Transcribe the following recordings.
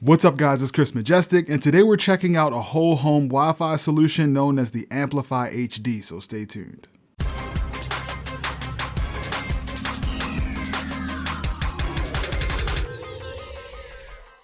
What's up guys, it's Chris Majestic, and today we're checking out a whole home Wi-Fi solution known as the Amplifi HD, so stay tuned.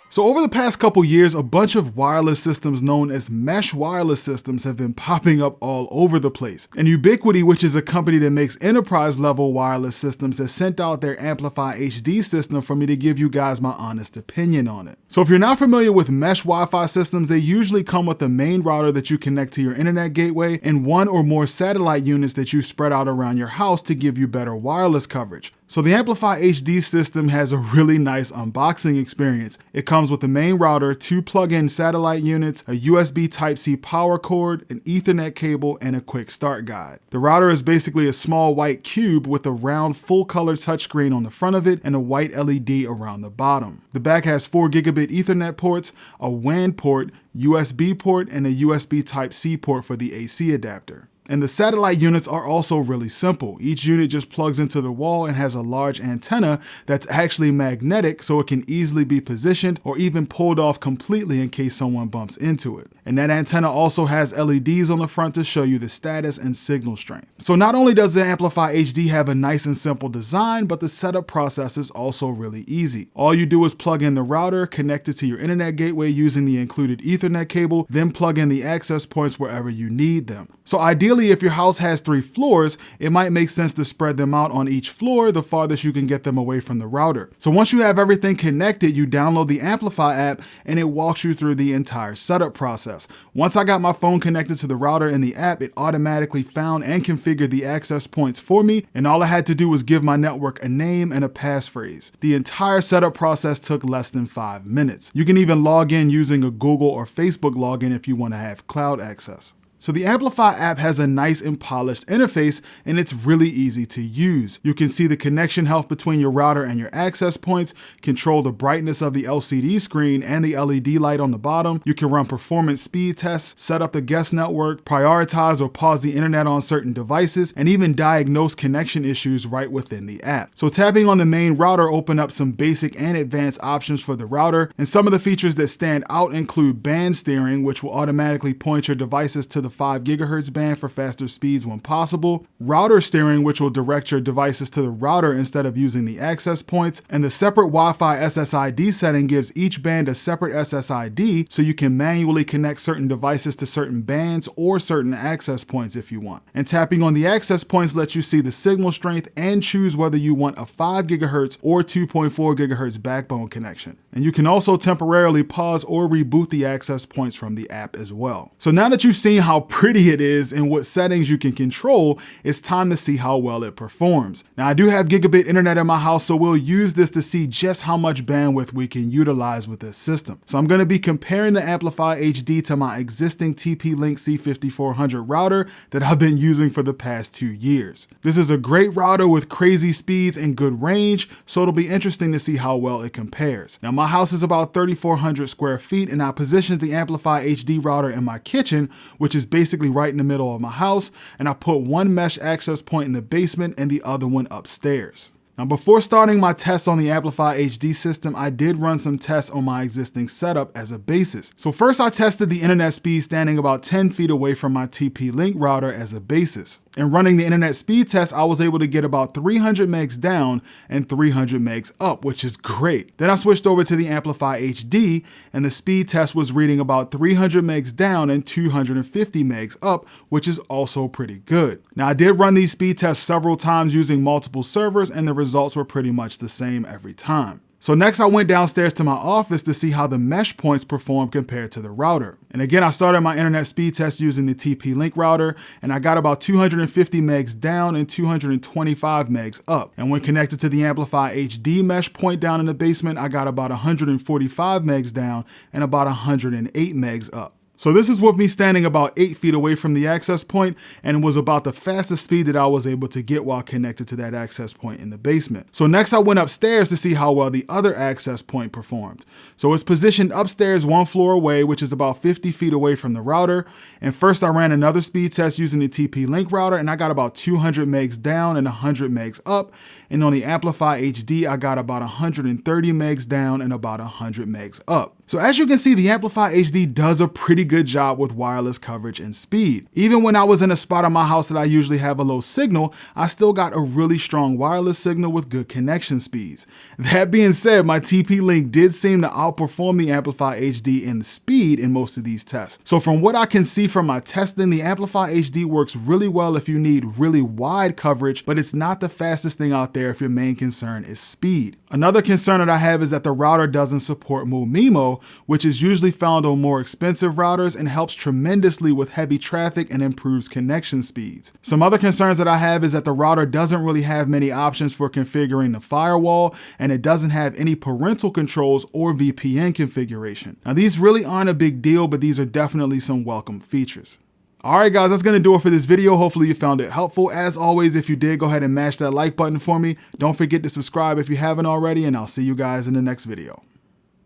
So over the past couple years, a bunch of wireless systems known as mesh wireless systems have been popping up all over the place. And Ubiquiti, which is a company that makes enterprise level wireless systems, has sent out their Amplifi HD system for me to give you guys my honest opinion on it. So if you're not familiar with mesh Wi-Fi systems, they usually come with a main router that you connect to your internet gateway and one or more satellite units that you spread out around your house to give you better wireless coverage. So the Amplifi HD system has a really nice unboxing experience. It comes with the main router, 2 plug-in satellite units, a USB Type-C power cord, an Ethernet cable, and a quick start guide. The router is basically a small white cube with a round full-color touchscreen on the front of it and a white LED around the bottom. The back has 4 gigabit Ethernet ports, a WAN port, USB port, and a USB Type-C port for the AC adapter. And the satellite units are also really simple. Each unit just plugs into the wall and has a large antenna that's actually magnetic, so it can easily be positioned or even pulled off completely in case someone bumps into it. And that antenna also has LEDs on the front to show you the status and signal strength. So not only does the Amplifi HD have a nice and simple design, but the setup process is also really easy. All you do is plug in the router, connect it to your internet gateway using the included Ethernet cable, then plug in the access points wherever you need them. So ideally, if your house has 3 floors, it might make sense to spread them out on each floor the farthest you can get them away from the router. So once you have everything connected, you download the Amplifi app and it walks you through the entire setup process. Once I got my phone connected to the router in the app, it automatically found and configured the access points for me, and all I had to do was give my network a name and a passphrase. The entire setup process took less than 5 minutes. You can even log in using a Google or Facebook login if you want to have cloud access. So the Amplifi app has a nice and polished interface, and it's really easy to use. You can see the connection health between your router and your access points, control the brightness of the LCD screen and the LED light on the bottom. You can run performance speed tests, set up the guest network, prioritize or pause the internet on certain devices, and even diagnose connection issues right within the app. So tapping on the main router opened up some basic and advanced options for the router, and some of the features that stand out include band steering, which will automatically point your devices to the 5 gigahertz band for faster speeds when possible, router steering, which will direct your devices to the router instead of using the access points, and the separate Wi-Fi SSID setting gives each band a separate SSID so you can manually connect certain devices to certain bands or certain access points if you want. And tapping on the access points lets you see the signal strength and choose whether you want a 5 gigahertz or 2.4 gigahertz backbone connection. And you can also temporarily pause or reboot the access points from the app as well. So now that you've seen how pretty it is and what settings you can control, it's time to see how well it performs. Now I do have gigabit internet in my house, so we'll use this to see just how much bandwidth we can utilize with this system. So I'm going to be comparing the Amplifi HD to my existing TP-Link C5400 router that I've been using for the past 2 years. This is a great router with crazy speeds and good range, so it'll be interesting to see how well it compares. Now my house is about 3,400 square feet, and I positioned the Amplifi HD router in my kitchen, which is basically right in the middle of my house, and I put one mesh access point in the basement and the other one upstairs. Now before starting my tests on the Amplifi HD system, I did run some tests on my existing setup as a basis. So first I tested the internet speed standing about 10 feet away from my TP-Link router as a basis. And running the internet speed test, I was able to get about 300 megs down and 300 megs up, which is great. Then I switched over to the Amplifi HD, and the speed test was reading about 300 megs down and 250 megs up, which is also pretty good. Now I did run these speed tests several times using multiple servers, and the results were pretty much the same every time. So next I went downstairs to my office to see how the mesh points perform compared to the router. And again, I started my internet speed test using the TP-Link router, and I got about 250 megs down and 225 megs up. And when connected to the Amplifi HD mesh point down in the basement, I got about 145 megs down and about 108 megs up. So this is with me standing about 8 feet away from the access point, and it was about the fastest speed that I was able to get while connected to that access point in the basement. So next I went upstairs to see how well the other access point performed. So it's positioned upstairs 1 floor away, which is about 50 feet away from the router. And first I ran another speed test using the TP-Link router, and I got about 200 megs down and 100 megs up. And on the Amplifi HD, I got about 130 megs down and about 100 megs up. So as you can see, the Amplifi HD does a pretty good job with wireless coverage and speed. Even when I was in a spot on my house that I usually have a low signal, I still got a really strong wireless signal with good connection speeds. That being said, my TP-Link did seem to outperform the Amplifi HD in speed in most of these tests. So from what I can see from my testing, the Amplifi HD works really well if you need really wide coverage, but it's not the fastest thing out there if your main concern is speed. Another concern that I have is that the router doesn't support MIMO, which is usually found on more expensive routers and helps tremendously with heavy traffic and improves connection speeds. Some other concerns that I have is that the router doesn't really have many options for configuring the firewall, and it doesn't have any parental controls or VPN configuration. Now these really aren't a big deal, but these are definitely some welcome features. Alright guys, that's going to do it for this video. Hopefully you found it helpful. As always, if you did, go ahead and mash that like button for me. Don't forget to subscribe if you haven't already, and I'll see you guys in the next video.